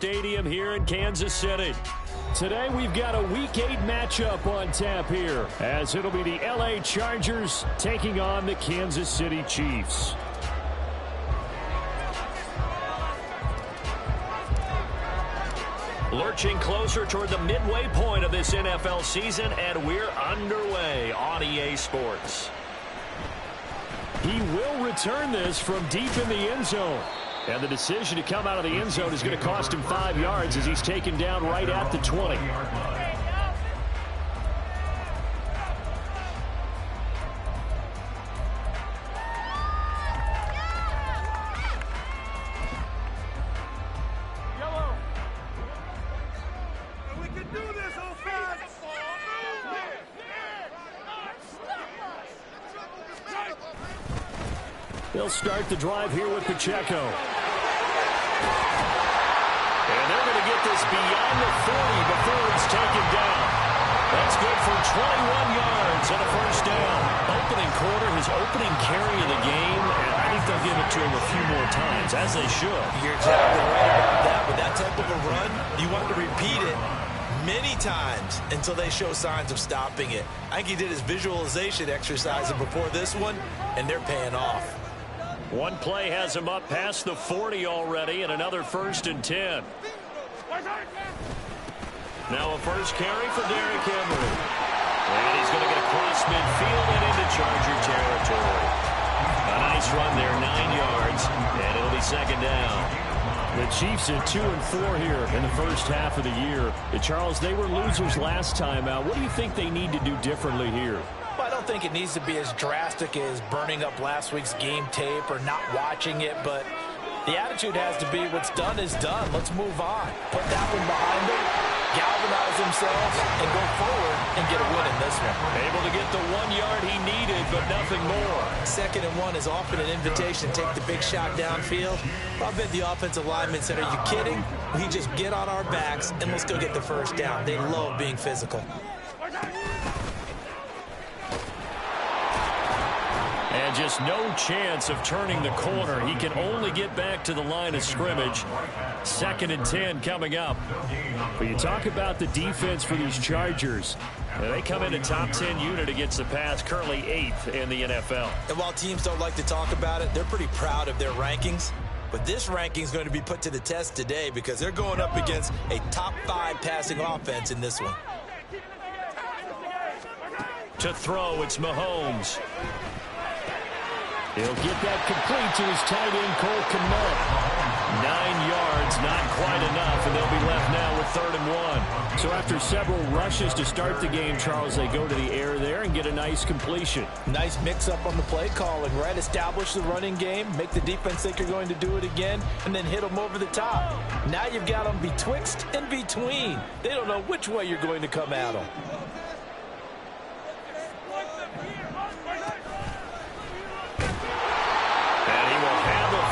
Stadium here in Kansas City. Today we've got a Week 8 matchup on tap here, as it'll be the LA Chargers taking on the Kansas City Chiefs. Lurching closer toward the midway point of this NFL season, and we're underway on EA Sports. He will return this from deep in the end zone. And the decision to come out of the end zone is going to cost him 5 yards as he's taken down right at the 20. They'll start the drive here with Pacheco. And they're going to get this beyond the 40 before it's taken down. That's good for 21 yards and a first down. Opening quarter, his opening carry of the game, and I think they'll give it to him a few more times, as they should. You're exactly right about that. With that type of a run, you want to repeat it many times until they show signs of stopping it. I think he did his visualization exercise before this one, and they're paying off. One play has him up past the 40 already, and another 1st and 10. Now a first carry for Derrick Henry. And he's going to get across midfield and into Charger territory. A nice run there, 9 yards, and it'll be second down. The Chiefs at 2-4 here in the first half of the year. Charles, they were losers last time out. What do you think they need to do differently here? Well, I don't think it needs to be as drastic as burning up last week's game tape or not watching it, but the attitude has to be what's done is done. Let's move on. Put that one behind them, galvanize themselves, and go forward and get a win in this one. Able to get the 1 yard he needed, but nothing more. 2nd and 1 is often an invitation to take the big shot downfield. I bet the offensive lineman said, are you kidding? We just get on our backs and let's go get the first down. They love being physical. And just no chance of turning the corner. He can only get back to the line of scrimmage. 2nd and 10 coming up. But you talk about the defense for these Chargers. They come in a top 10 unit against the pass, currently 8th in the NFL. And while teams don't like to talk about it, they're pretty proud of their rankings. But this ranking is going to be put to the test today because they're going up against a top 5 passing offense in this one. To throw, it's Mahomes. He'll get that complete to his tight end, Cole Kmet. 9 yards, not quite enough, and they'll be left now with 3rd and 1. So after several rushes to start the game, Charles, they go to the air there and get a nice completion. Nice mix-up on the play calling, right? Establish the running game, make the defense think you're going to do it again, and then hit them over the top. Now you've got them betwixt and between. They don't know which way you're going to come at them.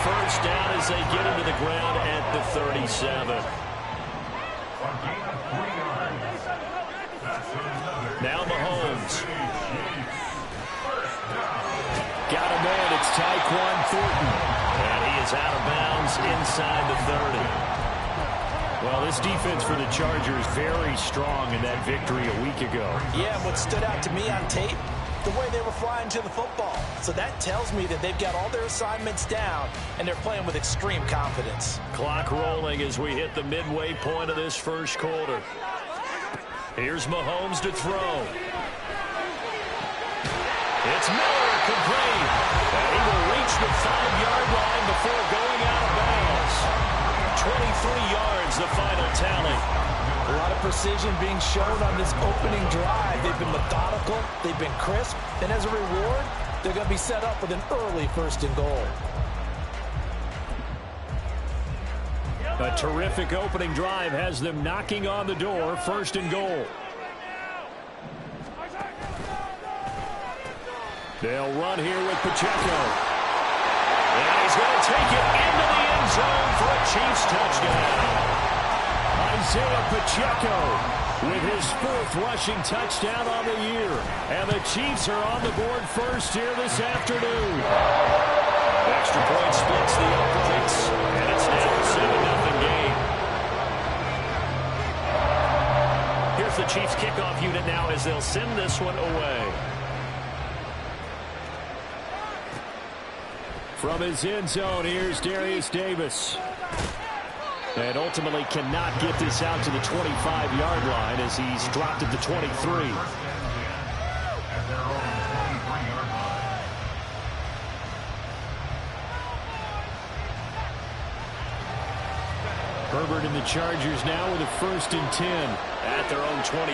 First down as they get him to the ground at the 37. Now Mahomes. Got him in. It's Tyquan Thornton. And he is out of bounds inside the 30. Well, this defense for the Chargers very strong in that victory a week ago. Yeah, what stood out to me on tape, the way they were flying to the football. So that tells me that they've got all their assignments down, and they're playing with extreme confidence. Clock rolling as we hit the midway point of this first quarter. Here's Mahomes to throw. It's Miller, complete. And he will reach the 5-yard line before going out of bounds. 23 yards, the final tally. A lot of precision being shown on this opening drive. They've been methodical, they've been crisp, and as a reward, they're going to be set up with an early 1st and goal. A terrific opening drive has them knocking on the door, 1st and goal. They'll run here with Pacheco. And he's going to take it into the end zone for a Chiefs touchdown. Isaiah Pacheco with his 4th rushing touchdown on the year. And the Chiefs are on the board first here this afternoon. Extra point splits the uprights, and it's now a 7-0 game. here's the Chiefs kickoff unit now as they'll send this one away. From his end zone, here's Darius Davis. And ultimately cannot get this out to the 25-yard line as he's dropped at the 23. Herbert and the Chargers now with a 1st and 10 at their own 23.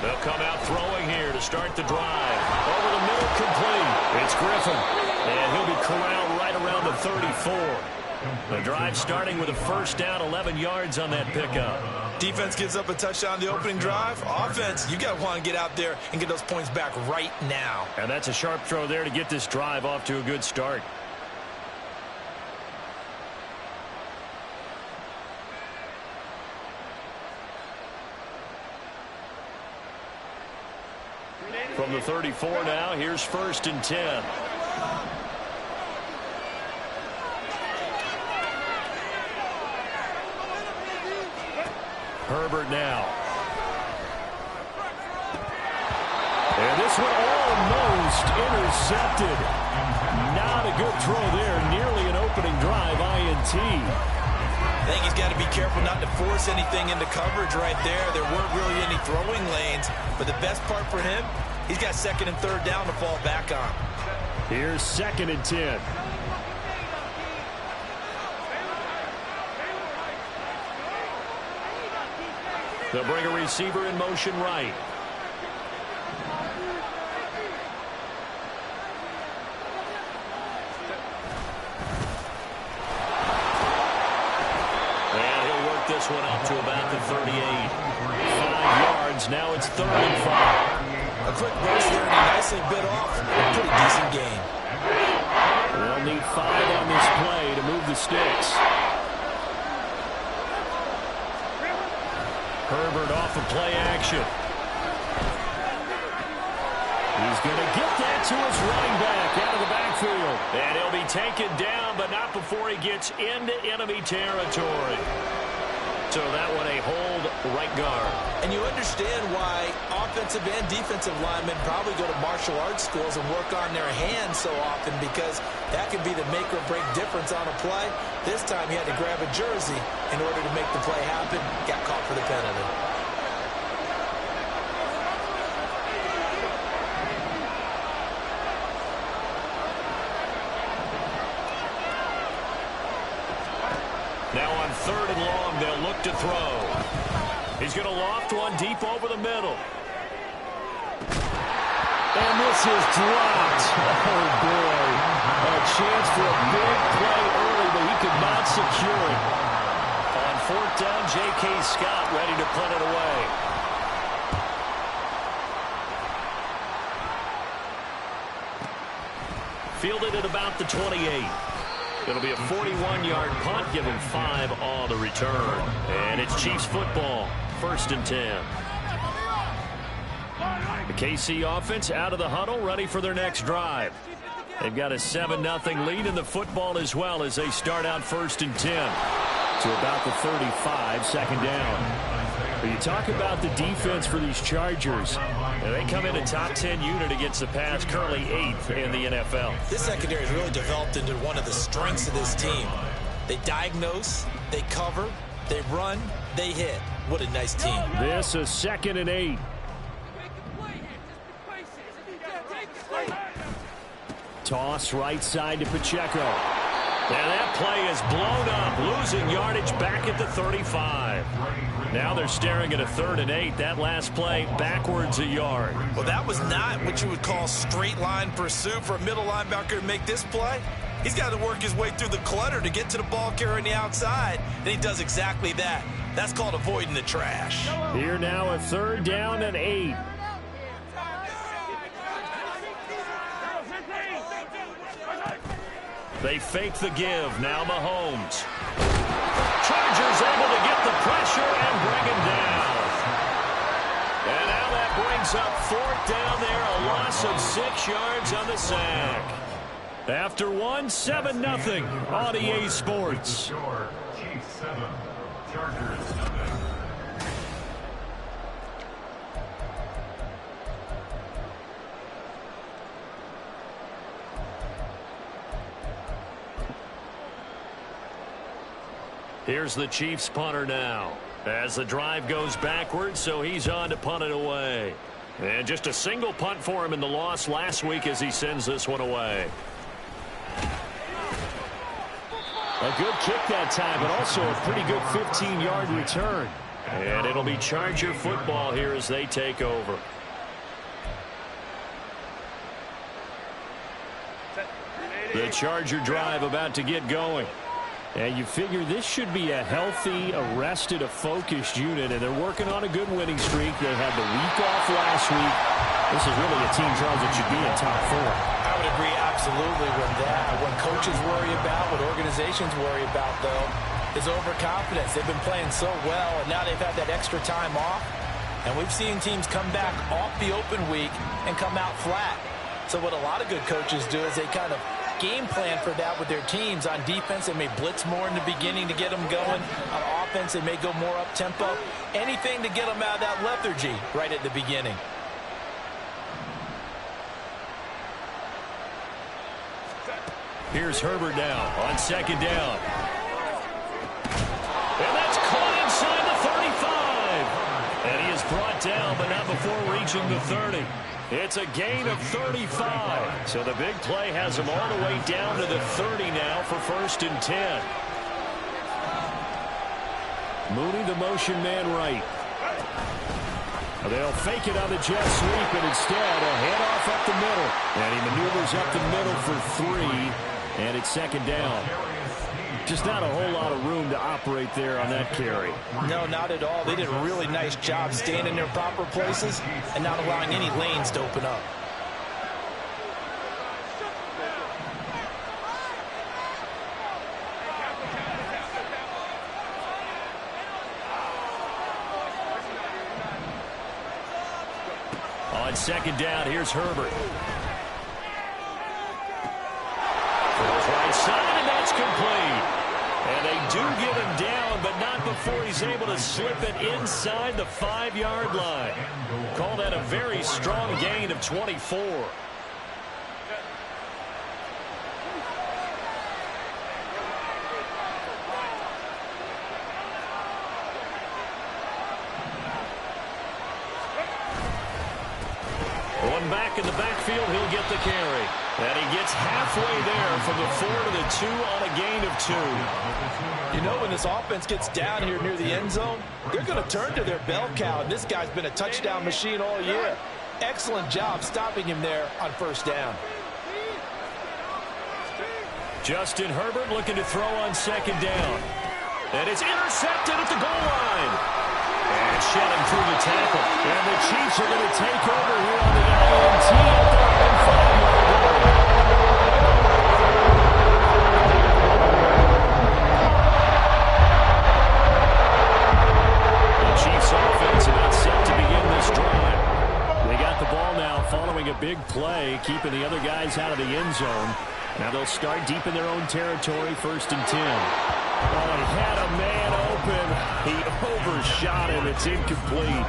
They'll come out throwing here to start the drive. Over the middle, complete. It's Griffin. And he'll be corralled right around the 34. The drive starting with a 1st down, 11 yards on that pickup. Defense gives up a touchdown the opening drive. Offense, you got to want to get out there and get those points back right now. And that's a sharp throw there to get this drive off to a good start. From the 34 now, here's 1st and 10. Herbert now. And this one almost intercepted. Not a good throw there. Nearly an opening drive INT. I think he's got to be careful not to force anything into coverage right there. There weren't really any throwing lanes. But the best part for him, he's got 2nd and 3rd down to fall back on. Here's 2nd and 10. They'll bring a receiver in motion right. And he'll work this one out to about the 38. 5 yards. Now it's 3rd and 5. A quick burst there, and he nicely bit off a pretty decent gain. They'll need 5 on this play to move the sticks. Herbert off of play action. He's going to get that to his running back out of the backfield. And he'll be taken down, but not before he gets into enemy territory. So that one a hold right guard. And you understand why offensive and defensive linemen probably go to martial arts schools and work on their hands so often, because that can be the make or break difference on a play. This time he had to grab a jersey in order to make the play happen. Got caught for the penalty. Now on 3rd and long, they'll look to throw. He's going to loft one deep over the middle. And this is dropped. Oh, boy. A chance for a big play early, but he could not secure it. On 4th down, J.K. Scott ready to punt it away. Fielded at about the 28. It'll be a 41-yard punt. Give him 5 on the return. And it's Chiefs football. 1st and 10. The KC offense out of the huddle, ready for their next drive. They've got a 7-0 lead in the football as well as they start out 1st and 10 to about the 35, 2nd down. But you talk about the defense for these Chargers. They come in a top 10 unit against the pass, currently 8th in the NFL. This secondary has really developed into one of the strengths of this team. They diagnose, they cover, they run, they hit. What a nice team. This is 2nd and 8. Toss right side to Pacheco. And that play is blown up, losing yardage back at the 35. Now they're staring at a 3rd and 8. That last play backwards a yard. Well, that was not what you would call straight line pursuit for a middle linebacker to make this play. He's got to work his way through the clutter to get to the ball carrier on the outside, and he does exactly that. That's called avoiding the trash. Here now a 3rd down and 8. They fake the give. Now Mahomes. Chargers able to get the pressure and bring him down. And now that brings up 4th down there. A loss of 6 yards on the sack. After one, 7-0 on EA Sports. Chiefs 7, Chargers 7. Here's the Chiefs punter now as the drive goes backwards, so he's on to punt it away. And just a single punt for him in the loss last week as he sends this one away. A good kick that time, but also a pretty good 15-yard return. And it'll be Charger football here as they take over. The Charger drive about to get going. And you figure this should be a healthy, arrested, a focused unit, and they're working on a good winning streak. They had the week off last week. This is really a team, Charles, that should be in top 4. I would agree absolutely with that. What coaches worry about, what organizations worry about, though, is overconfidence. They've been playing so well, and now they've had that extra time off. And we've seen teams come back off the open week and come out flat. So what a lot of good coaches do is they kind of game plan for that with their teams. On defense, they may blitz more in the beginning to get them going. On offense, they may go more up-tempo. Anything to get them out of that lethargy right at the beginning. Here's Herbert now on second down. And that's caught inside the 35. And he is brought down, but not before reaching the 30. It's a gain of 35. So the big play has him all the way down to the 30 now for 1st and 10. Mooney, the motion man right. They'll fake it on the jet sweep, and instead a handoff up the middle. And he maneuvers up the middle for 3, and it's 2nd down. Just not a whole lot of room to operate there on that carry. No, not at all. They did a really nice job staying in their proper places and not allowing any lanes to open up. On 2nd down, here's Herbert. Throws right side, and that's complete. And they do get him down, but not before he's able to slip it inside the 5-yard line. Call that a very strong gain of 24. One back in the backfield, he'll get the carry. And he gets halfway there from the 4 to the 2 on a gain of 2. You know, when this offense gets down here near the end zone, they're going to turn to their bell cow. And this guy's been a touchdown machine all year. Excellent job stopping him there on 1st down. Justin Herbert looking to throw on 2nd down. And it's intercepted at the goal line. And shedding through the tackle. And the Chiefs are going to take over here on the INT at their own 5-yard line. The Chiefs offense about set to begin this drive. They got the ball now following a big play, keeping the other guys out of the end zone. Now they'll start deep in their own territory, 1st and 10. Oh, he had a man open. He overshot him. It's incomplete.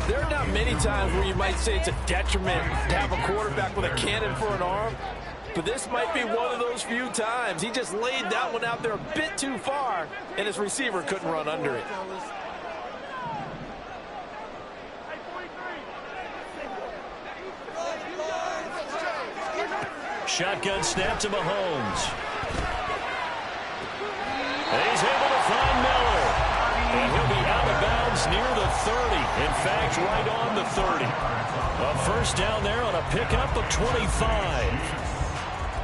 There are not many times where you might say it's a detriment to have a quarterback with a cannon for an arm, but this might be one of those few times. He just laid that one out there a bit too far, and his receiver couldn't run under it. Shotgun snap to Mahomes. And he's able to find Miller. And he'll be out of bounds near the 30. In fact, right on the 30. A 1st down there on a pickup of 25.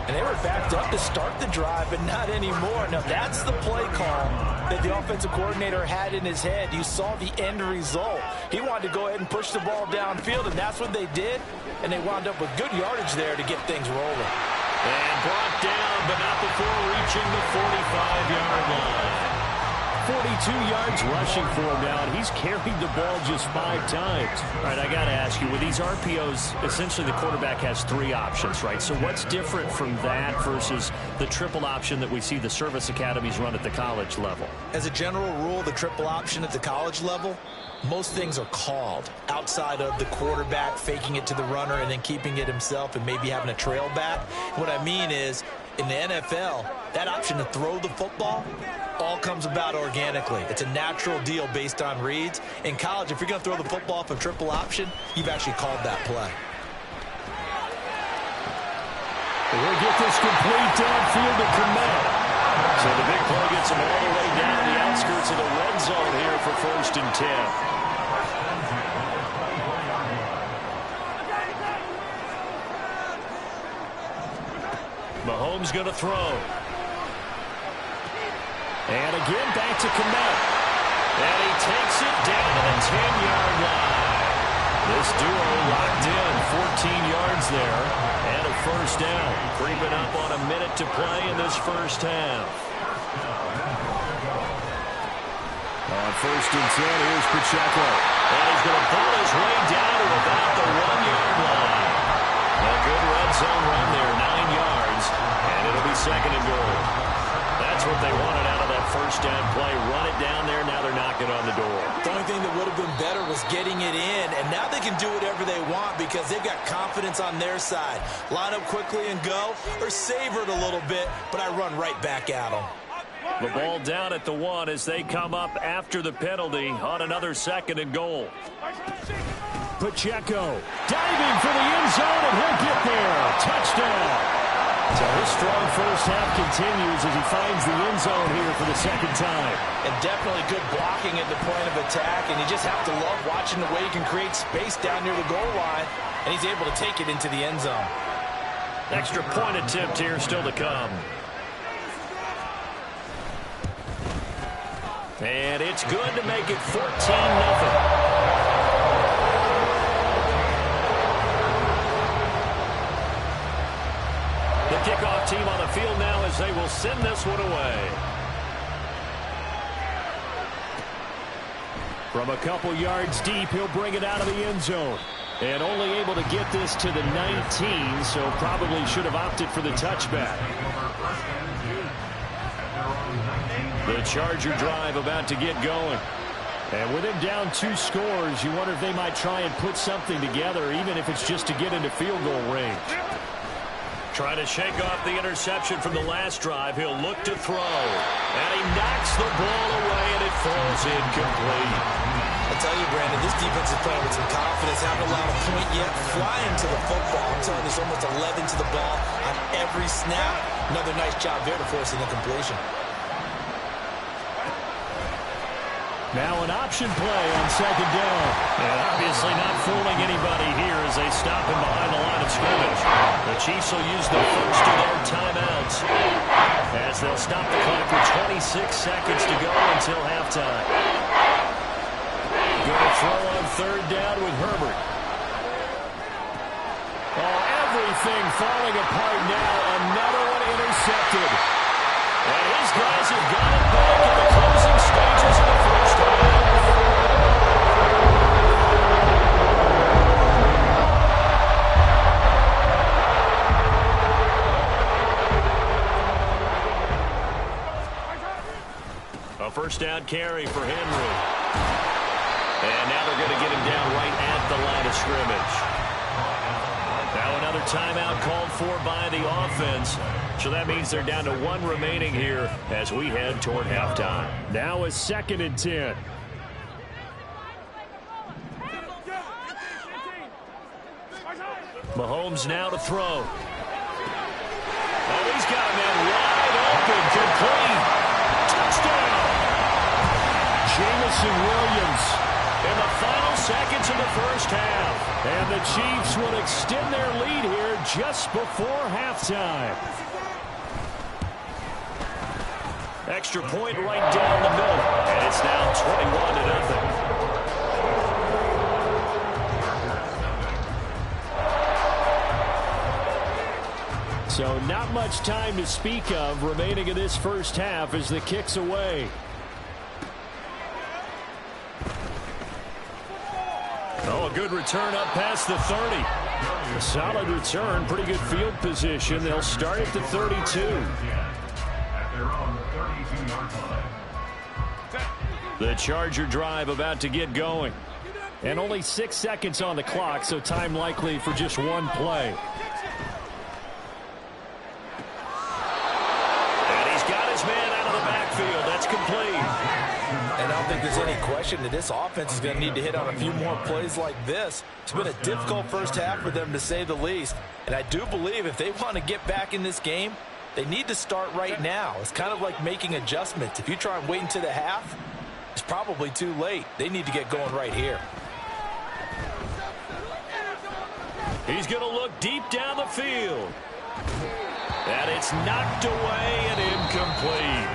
And they were backed up to start the drive, but not anymore. Now, that's the play call that the offensive coordinator had in his head. You saw the end result. He wanted to go ahead and push the ball downfield, and that's what they did. And they wound up with good yardage there to get things rolling. And brought down, but not before reaching the 45-yard line. 42 yards rushing for him now, and he's carried the ball just 5 times. All right, I got to ask you, with these RPOs, essentially the quarterback has 3 options, right? So what's different from that versus the triple option that we see the service academies run at the college level? As a general rule, the triple option at the college level, most things are called outside of the quarterback faking it to the runner and then keeping it himself and maybe having a trail back. What I mean is, in the NFL, that option to throw the football all comes about organically. It's a natural deal based on reads. In college, if you're going to throw the football off a triple option, you've actually called that play. We'll get this complete downfield to Komet. So the big play gets him all the way down the outskirts of the red zone here for 1st and 10. Mahomes going to throw. And again, back to Komet. And he takes it down to the 10-yard line. This duo locked in, 14 yards there, and a 1st down. Creeping up on a minute to play in this 1st half. On 1st and 10, here's Pacheco. And he's going to pull his way down to about the 1-yard line. A good red zone run there, 9 yards, and it'll be 2nd and goal. That's what they wanted out of that 1st down play. Run it down there. Now they're knocking on the door. The only thing that would have been better was getting it in, and now they can do whatever they want because they've got confidence on their side. Line up quickly and go, or savor it a little bit, but I run right back at them. The ball down at the 1 as they come up after the penalty on another 2nd and goal. Pacheco diving for the end zone, and he'll get there. Touchdown. So his strong 1st half continues as he finds the end zone here for the 2nd time. And definitely good blocking at the point of attack, and you just have to love watching the way he can create space down near the goal line, and he's able to take it into the end zone. Extra point attempt here still to come. And it's good to make it 14-0. The kickoff team on the field now as they will send this one away. From a couple yards deep, he'll bring it out of the end zone. And only able to get this to the 19, so probably should have opted for the touchback. The Charger drive about to get going. And with him down 2 scores, you wonder if they might try and put something together, even if it's just to get into field goal range. Trying to shake off the interception from the last drive. He'll look to throw. And he knocks the ball away, and it falls incomplete. I'll tell you, Brandon, this defense is playing with some confidence. Haven't allowed a point yet. Flying to the football. I'm telling you, there's almost 11 to the ball on every snap. Another nice job there to force an incompletion. Now an option play on 2nd down. And obviously not fooling anybody here as they stop him behind the line of scrimmage. The Chiefs will use the first of their timeouts as they'll stop the clock with 26 seconds to go until halftime. Going to throw on 3rd down with Herbert. Oh, everything falling apart now. Another one intercepted. And his guys have got it back in the closing stages of the 1st half. A 1st down carry for Henry. And now they're going to get him down right at the line of scrimmage. Now another timeout called for by the offense. So that means they're down to 1 remaining here as we head toward halftime. Now is 2nd and 10. Mahomes now to throw. Oh, he's got a man wide open, complete. Touchdown! Jamison Williams in the final seconds of the 1st half. And the Chiefs will extend their lead here just before halftime. Extra point right down the middle. And it's now 21-0. So not much time to speak of remaining in this 1st half as the kick's away. Oh, a good return up past the 30. A solid return, pretty good field position. They'll start at the 32. At their own 32-yard line. The Charger drive about to get going. And only 6 seconds on the clock, so time likely for just one play. And he's got his man out of the backfield. That's complete. And I don't think there's any question that this offense is going to need to hit on a few more plays like this. It's been a difficult first half for them, to say the least. And I do believe if they want to get back in this game, they need to start right now. It's kind of like making adjustments. If you try and wait until the half, it's probably too late. They need to get going right here. He's going to look deep down the field. And it's knocked away and incomplete.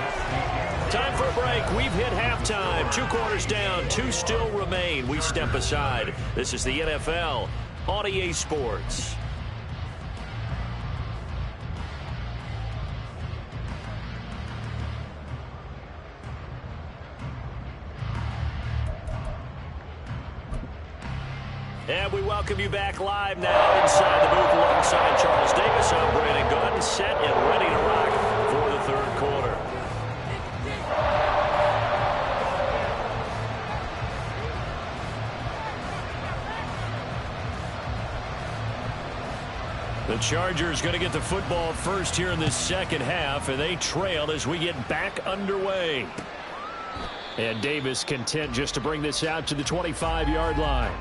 Time for a break. We've hit halftime. 2 quarters down, 2 still remain. We step aside. This is the NFL on EA Sports. And we welcome you back live now inside the booth alongside Charles Davis. I'm Brandon Gaudin, set and ready to rock for the third quarter. The Chargers going to get the football first here in this second half, and they trail as we get back underway. And Davis content just to bring this out to the 25-yard line.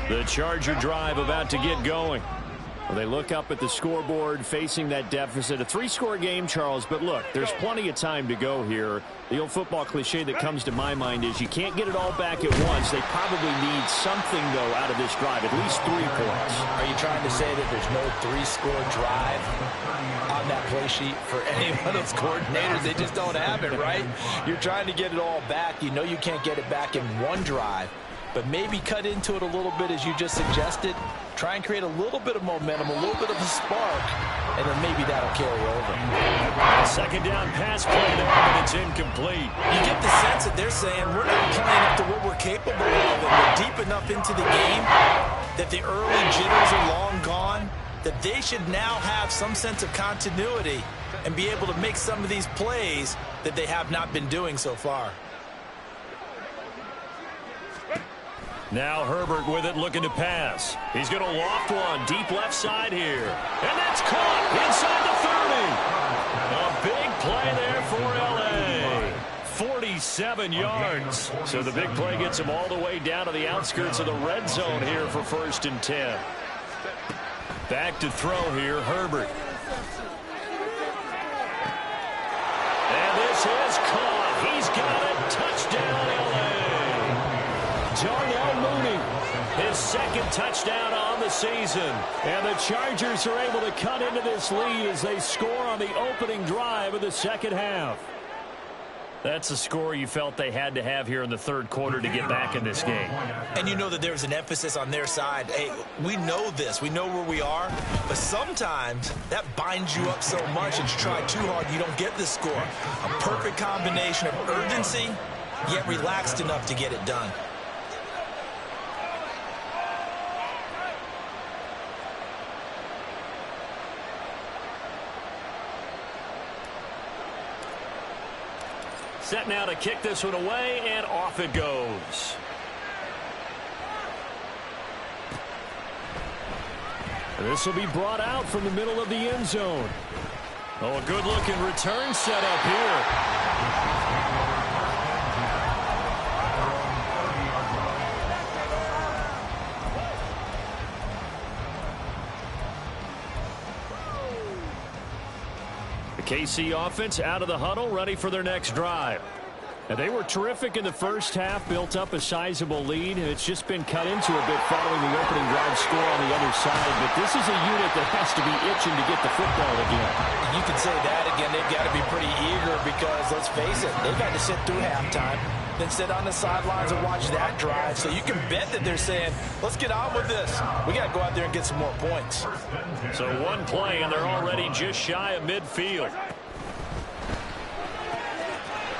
The Charger drive about to get going. Well, they look up at the scoreboard facing that deficit. A 3-score game, Charles, but look, there's plenty of time to go here. The old football cliche that comes to my mind is you can't get it all back at once. They probably need something, though, out of this drive, at least 3 points. Are you trying to say that there's no 3-score drive on that play sheet for any of those coordinators? They just don't have it, right? You're trying to get it all back. You know you can't get it back in one drive. But maybe cut into it a little bit as you just suggested. Try and create a little bit of momentum, a little bit of a spark, and then maybe that'll carry over. Second down pass play there, but it's incomplete. You get the sense that they're saying we're not playing up to what we're capable of, and we're deep enough into the game that the early jitters are long gone, that they should now have some sense of continuity and be able to make some of these plays that they have not been doing so far. Now Herbert with it, looking to pass. He's going to loft one deep left side here. And that's caught inside the 30. A big play there for L.A. 47 yards. So the big play gets him all the way down to the outskirts of the red zone here for 1st and 10. Back to throw here, Herbert. And this is caught. He's got it. Touchdown, L.A. Darnell Mooney, his 2nd touchdown on the season. And the Chargers are able to cut into this lead as they score on the opening drive of the second half. That's a score you felt they had to have here in the third quarter to get back in this game. And you know that there's an emphasis on their side. Hey, we know this. We know where we are. But sometimes that binds you up so much and you try too hard, you don't get the score. A perfect combination of urgency, yet relaxed enough to get it done. Set now to kick this one away, and off it goes. This will be brought out from the middle of the end zone. Oh, a good-looking return set up here. KC offense out of the huddle, ready for their next drive. And they were terrific in the first half, built up a sizable lead, and it's just been cut into a bit following the opening drive score on the other side. But this is a unit that has to be itching to get the football again. You can say that again. They've got to be pretty eager because, let's face it, they've had to sit through halftime. than sit on the sidelines and watch that drive. So you can bet that they're saying, let's get on with this. We got to go out there and get some more points. So one play, and they're already just shy of midfield.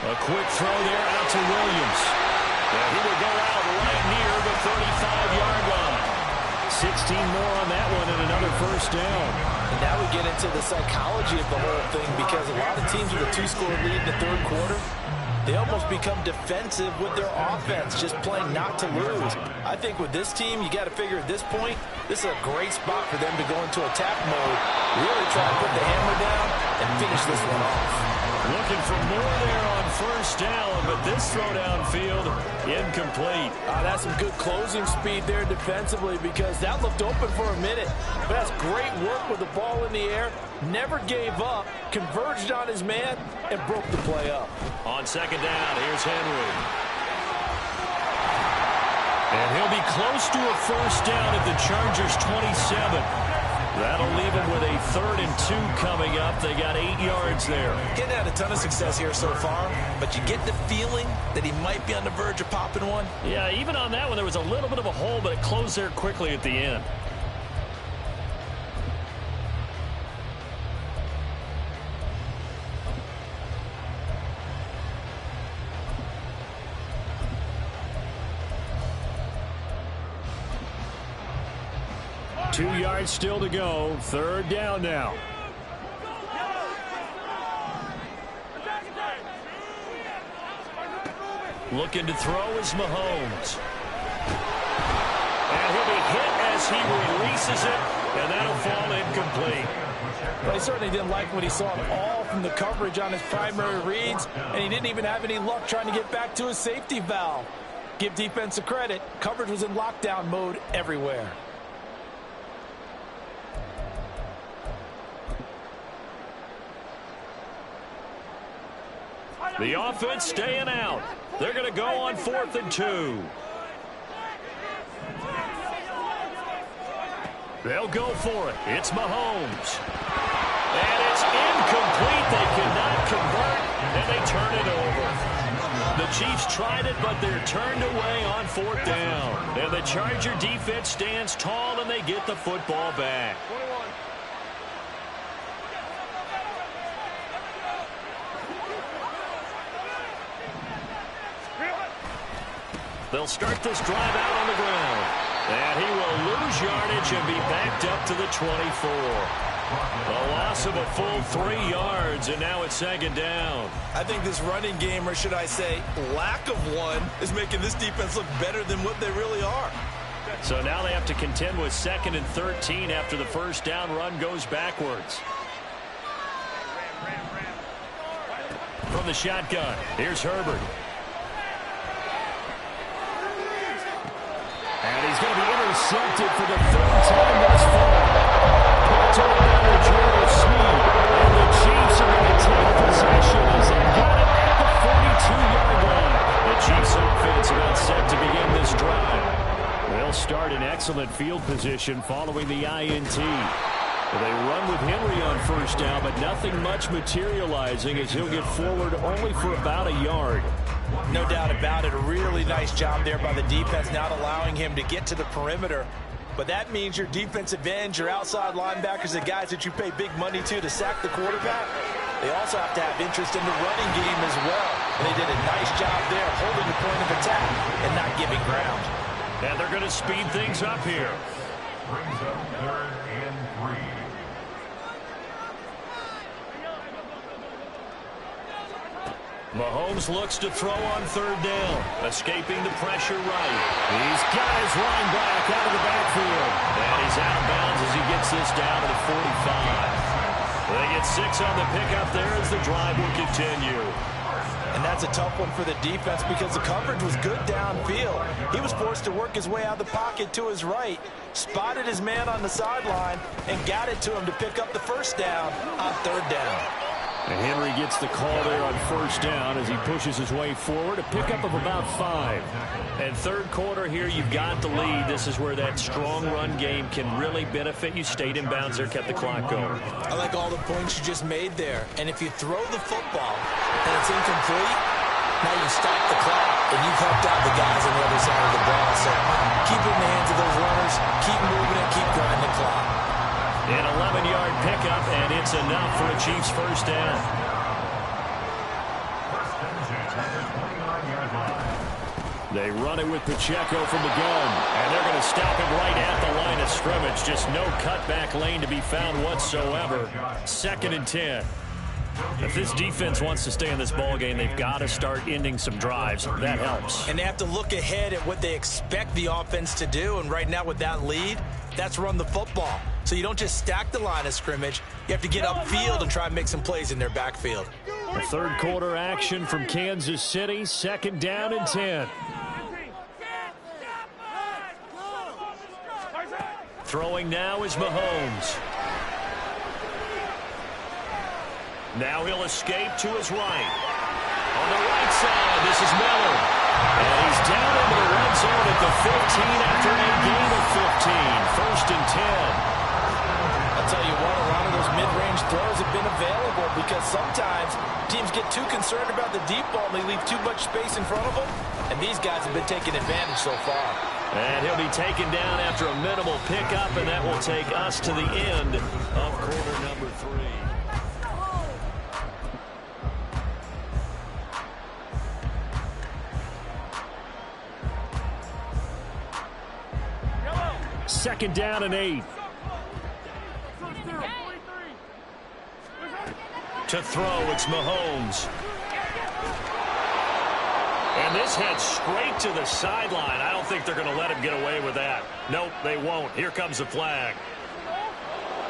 A quick throw there out to Williams. And he will go out right near the 35-yard line. 16 more on that one and another first down. And now we get into the psychology of the whole thing, because a lot of teams with a 2-score lead in the third quarter, they almost become defensive with their offense, just playing not to lose. I think with this team, you got to figure at this point, this is a great spot for them to go into attack mode, really try to put the hammer down and finish this one off. Looking for more there on first down, but this throw downfield incomplete. That's some good closing speed there defensively, because that looked open for a minute. But that's great work with the ball in the air. Never gave up, converged on his man, and broke the play up. On second down, here's Henry. And he'll be close to a first down at the Chargers' 27. That'll leave him with a 3rd and 2 coming up. They got 8 yards there. Getting had a ton of success here so far, but you get the feeling that he might be on the verge of popping one. Yeah, even on that one, there was a little bit of a hole, but it closed there quickly at the end. Two yards still to go. Third down now. Looking to throw is Mahomes. And he'll be hit as he releases it, and that'll fall incomplete. Well, he certainly didn't like what he saw at all from the coverage on his primary reads, and he didn't even have any luck trying to get back to his safety valve. Give defense a credit. Coverage was in lockdown mode everywhere. The offense staying out. They're going to go on 4th and 2. They'll go for it. It's Mahomes. And it's incomplete. They cannot convert, and they turn it over. The Chiefs tried it, but they're turned away on 4th down. And the Charger defense stands tall, and they get the football back. They'll start this drive out on the ground. And he will lose yardage and be backed up to the 24. A loss of a full 3 yards, and now it's 2nd down. I think this running game, or should I say lack of one, is making this defense look better than what they really are. So now they have to contend with 2nd and 13 after the first down run goes backwards. From the shotgun, here's Herbert. And he's going to be intercepted for the 3rd time thus far. Picked up by Jordan Smith. And the Chiefs are going to take possession as they got it at the 42-yard line. The Chiefs offense about set to begin this drive. They'll start in excellent field position following the INT. They run with Henry on first down, but nothing much materializing as he'll get forward only for about a yard. No doubt about it. A really nice job there by the defense, not allowing him to get to the perimeter. But that means your defensive ends, your outside linebackers, the guys that you pay big money to sack the quarterback, they also have to have interest in the running game as well. And they did a nice job there holding the point of attack and not giving ground. And they're going to speed things up here. Brings up 3rd and 3. Mahomes looks to throw on 3rd down. Escaping the pressure right. He's got his line back out of the backfield. And he's out of bounds as he gets this down to the 45. They get 6 on the pickup there as the drive will continue. And that's a tough one for the defense because the coverage was good downfield. He was forced to work his way out of the pocket to his right, spotted his man on the sideline, and got it to him to pick up the first down on 3rd down. And Henry gets the call there on first down as he pushes his way forward. A pickup of about 5. And 3rd quarter here, you've got the lead. This is where that strong run game can really benefit you. Stayed in bounds there, kept the clock going. I like all the points you just made there. And if you throw the football and it's incomplete, Now you stop the clock, and you've helped out the guys on the other side of the ball. So keep it in the hands of those runners, keep moving it, keep grinding the clock. An 11-yard pickup, and it's enough for a Chiefs first down. They run it with Pacheco from the gun, and they're going to stop him right at the line of scrimmage. Just no cutback lane to be found whatsoever. 2nd and 10. If this defense wants to stay in this ballgame, they've got to start ending some drives. That helps. And they have to look ahead at what they expect the offense to do, and right now with that lead, that's run the football. So you don't just stack the line of scrimmage. You have to get upfield and try and make some plays in their backfield. The third quarter action from Kansas City, 2nd down and 10. Throwing now is Mahomes. Now he'll escape to his right. On the right side, this is Miller. And he's down into the red zone at the 15 after a gain of 15. 1st and 10. I'll tell you what, a lot of those mid-range throws have been available because sometimes teams get too concerned about the deep ball and they leave too much space in front of them. And these guys have been taking advantage so far. And he'll be taken down after a minimal pickup, and that will take us to the end of quarter number 3. Second down and 8. To throw, it's Mahomes. And this heads straight to the sideline. I don't think they're going to let him get away with that. Nope, they won't. Here comes the flag.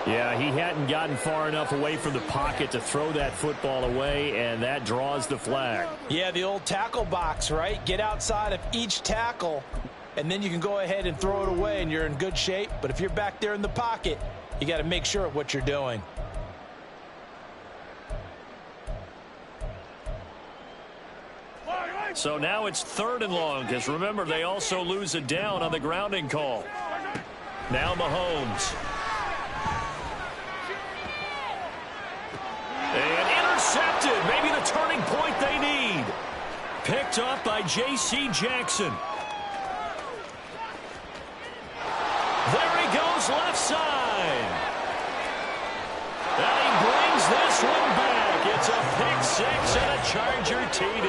Yeah, he hadn't gotten far enough away from the pocket to throw that football away, and that draws the flag. Yeah, the old tackle box, right? Get outside of each tackle, and then you can go ahead and throw it away, and you're in good shape. But if you're back there in the pocket, you got to make sure of what you're doing. So now it's 3rd and long, because remember, they also lose a down on the grounding call. Now Mahomes. And intercepted. Maybe the turning point they need. Picked up by J.C. Jackson. There he goes, left side. And he brings this one back. It's a pick 6 and a Charger TD.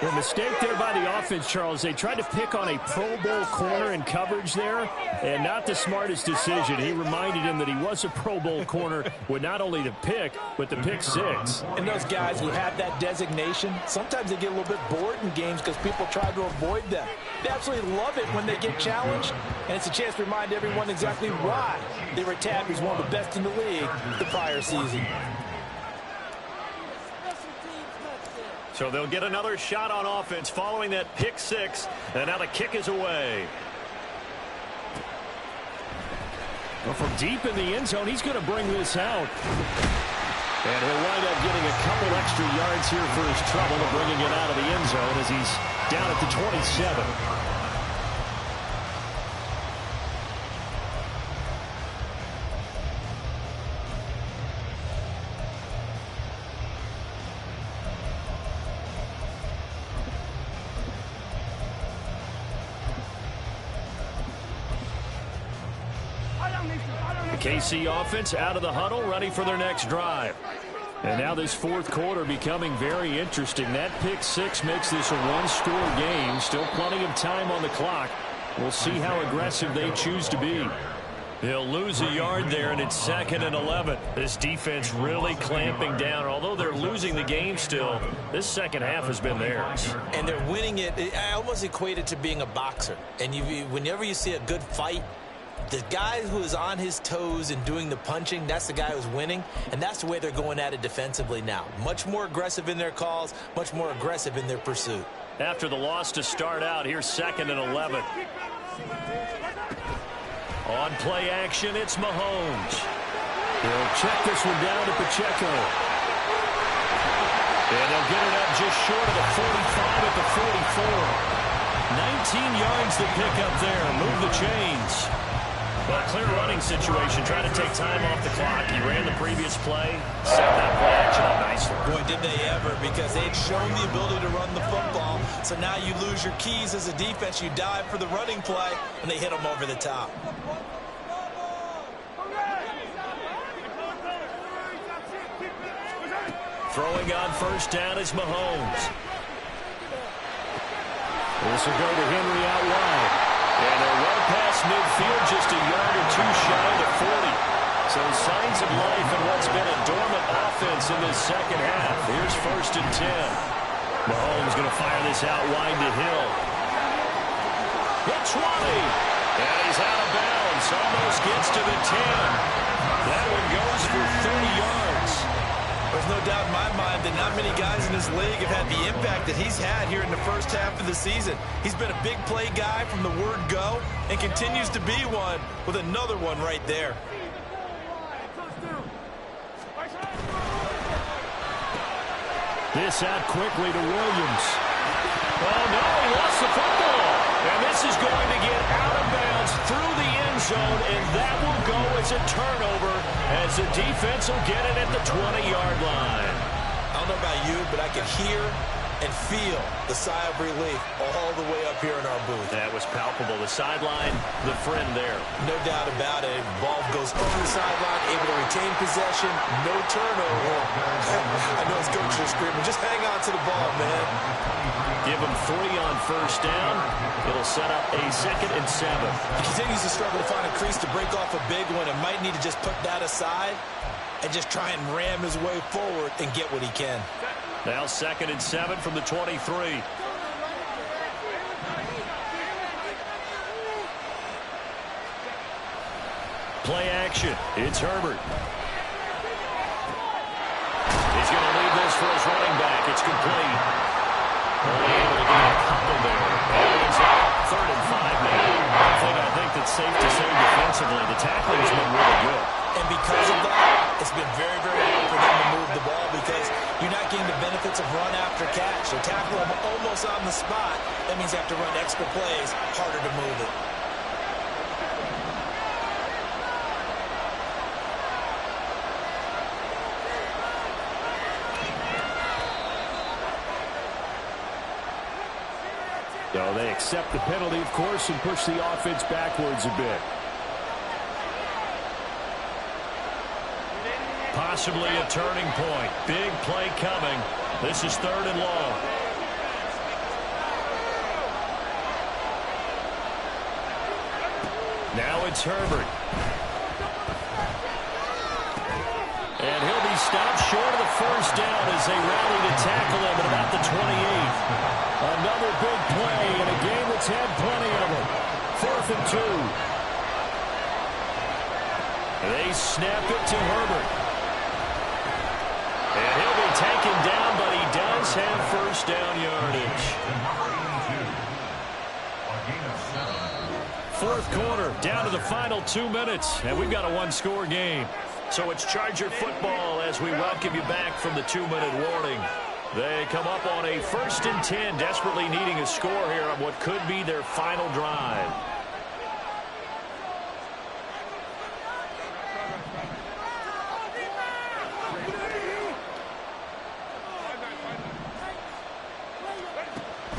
The mistake there by the offense, Charles, they tried to pick on a Pro Bowl corner in coverage there, and not the smartest decision. He reminded him that he was a Pro Bowl corner with not only the pick, but the pick 6. And those guys who have that designation, sometimes they get a little bit bored in games because people try to avoid them. They absolutely love it when they get challenged, and it's a chance to remind everyone exactly why they were tabbed as one of the best in the league the prior season. So they'll get another shot on offense following that pick 6, and now the kick is away. Well, from deep in the end zone, he's going to bring this out. And he'll wind up getting a couple extra yards here for his trouble of bringing it out of the end zone as he's down at the 27. KC offense out of the huddle, ready for their next drive. And now this 4th quarter becoming very interesting. That pick 6 makes this a one-score game. Still plenty of time on the clock. We'll see how aggressive they choose to be. They'll lose a yard there, and it's 2nd and 11. This defense really clamping down. Although they're losing the game still, this second half has been theirs. And they're winning it. I almost equate it to being a boxer. And whenever you see a good fight, the guy who is on his toes and doing the punching, that's the guy who's winning, and that's the way they're going at it defensively now. Much more aggressive in their calls, much more aggressive in their pursuit. After the loss to start out, here's 2nd and 11. On play action, it's Mahomes. He'll check this one down to Pacheco. And they'll get it up just short of the 45 at the 44. 19 yards to pick up there. Move the chains. Well, clear running situation, trying to take time off the clock. He ran the previous play, set that play action up nicely. Boy, did they ever, because they'd shown the ability to run the football. So now you lose your keys as a defense. You dive for the running play, and they hit them over the top. Throwing on first down is Mahomes. This will go to Henry out wide. And they're well past midfield, just a yard or two shy of the 40. So signs of life in what's been a dormant offense in this second half. Here's 1st and 10. Mahomes going to fire this out wide to Hill. The 20. And he's out of bounds. Almost gets to the 10. That one goes for 30 yards. There's no doubt in my mind that not many guys in this league have had the impact that he's had here in the first half of the season. He's been a big play guy from the word go and continues to be one with another one right there. This out quickly to Williams. Oh, no, he lost the football. And this is going to get out of bounds through the end zone, and that will go as a turnover as the defense will get it at the 20-yard line. I don't know about you, but I can hear and feel the sigh of relief all the way up here in our booth. That was palpable. The sideline, the friend there. No doubt about it. Ball goes over the sideline, able to retain possession, no turnover. I know his coaches are screaming, just hang on to the ball, man. Give him 3 on first down. It'll set up a 2nd and 7. He continues to struggle to find a crease to break off a big one and might need to just put that aside and just try and ram his way forward and get what he can. Now 2nd and 7 from the 23. Play action. It's Herbert. He's going to leave this for his running back. It's complete. Only able to get a couple there. Evans out. 3rd and 5 now. I think that's safe to say defensively, the tackling has been really good. And because of that, it's been very, very hard for them to move the ball because you're not getting the benefits of run after catch. So tackle them almost on the spot. That means you have to run extra plays, harder to move it. So they accept the penalty, of course, and push the offense backwards a bit. Possibly a turning point. Big play coming. This is 3rd and long. Now it's Herbert. And he'll be stopped short of the first down as they rally to tackle him at about the 28. Another big play in a game that's had plenty of them. 4th and 2. They snap it to Herbert. And he'll be taken down, but he does have first down yardage. 4th quarter, down to the final 2 minutes, and we've got a one-score game. So it's Charger football as we welcome you back from the 2-minute warning. They come up on a 1st and 10, desperately needing a score here on what could be their final drive.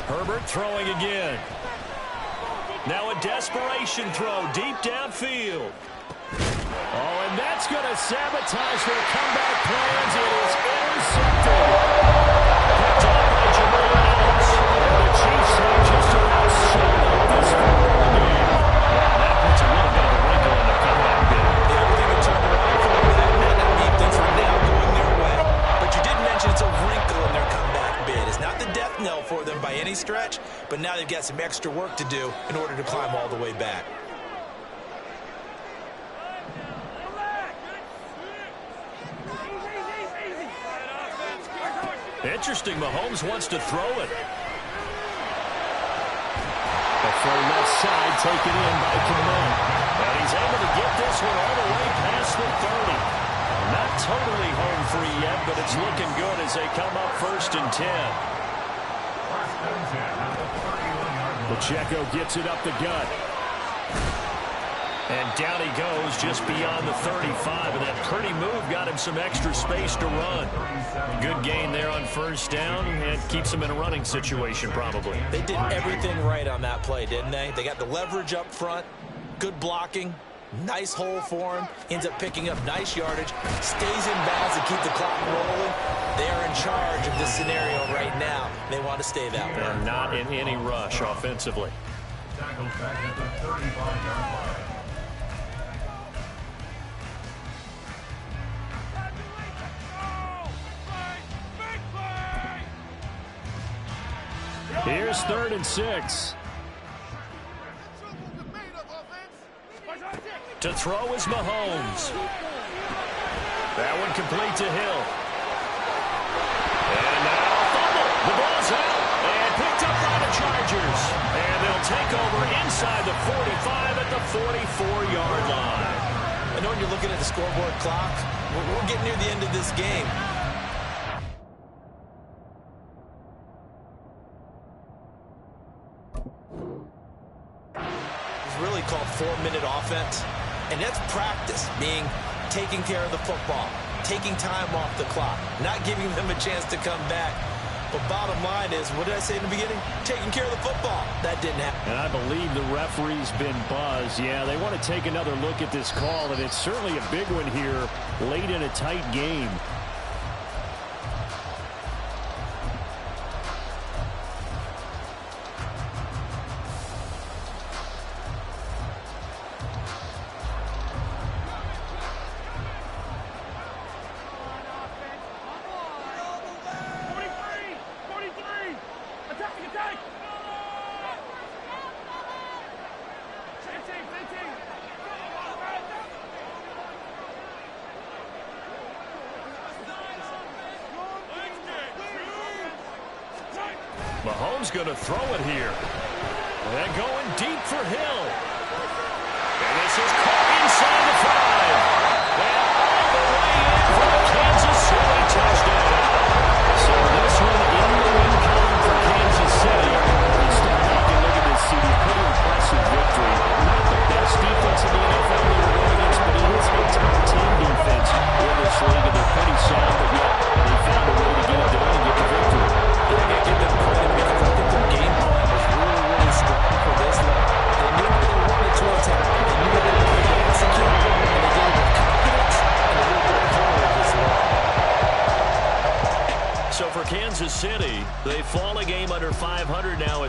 Herbert throwing again. Now a desperation throw deep downfield. Oh, and that's going to sabotage their comeback plans. It is intercepted. Picked off by Jamal Adams. And the Chiefs have just about showed up this football game. That puts a little bit of a wrinkle in the comeback bid. Everything had turned around for them that meant that mean things were now going their way. But you did mention it's a wrinkle in their comeback bid. It's not the death knell for them by any stretch, but now they've got some extra work to do in order to climb all the way back. Interesting, Mahomes wants to throw it. The full left side taken in by Clement. And he's able to get this one all the way past the 30. Not totally home free yet, but it's looking good as they come up 1st and 10. Pacheco gets it up the gut. And down he goes just beyond the 35. And that pretty move got him some extra space to run. Good gain there on first down. And keeps him in a running situation probably. They did everything right on that play, didn't they? They got the leverage up front. Good blocking. Nice hole for him. Ends up picking up nice yardage. Stays in bounds to keep the clock rolling. They are in charge of this scenario right now. They want to stay that way. And not in any rush offensively. Tackles back at the 35-yard line. Here's 3rd and 6. To throw is Mahomes. That one complete to Hill. And now a fumble. The ball's out and picked up by the Chargers. And they'll take over inside the 45 at the 44-yard line. I know when you're looking at the scoreboard clock, we're getting near the end of this game. It's really called 4-minute offense, and that's practice, meaning taking care of the football, taking time off the clock, not giving them a chance to come back. But bottom line is, what did I say in the beginning? Taking care of the football. That didn't happen. And I believe the referee's been buzzed. Yeah, they want to take another look at this call, and it's certainly a big one here late in a tight game. Mahomes going to throw it here. And going deep for Hill. And this is caught inside the 5. And all the way in for the Kansas City touchdown. So this one in the win column for Kansas City. You step back and look at this, CD. Pretty impressive victory. Not the best defense in the NFL they were going against, but it is a top team defense in this league. And they're pretty sound, but yet they found a way to get it done and get the victory. I got to give them credit because I think their game plan was really, really strong for this one. They knew what they wanted to attack. They knew what they wanted to execute. And they did it with confidence and a little bit of courage as well. So for Kansas City, they fall a game under 500 now.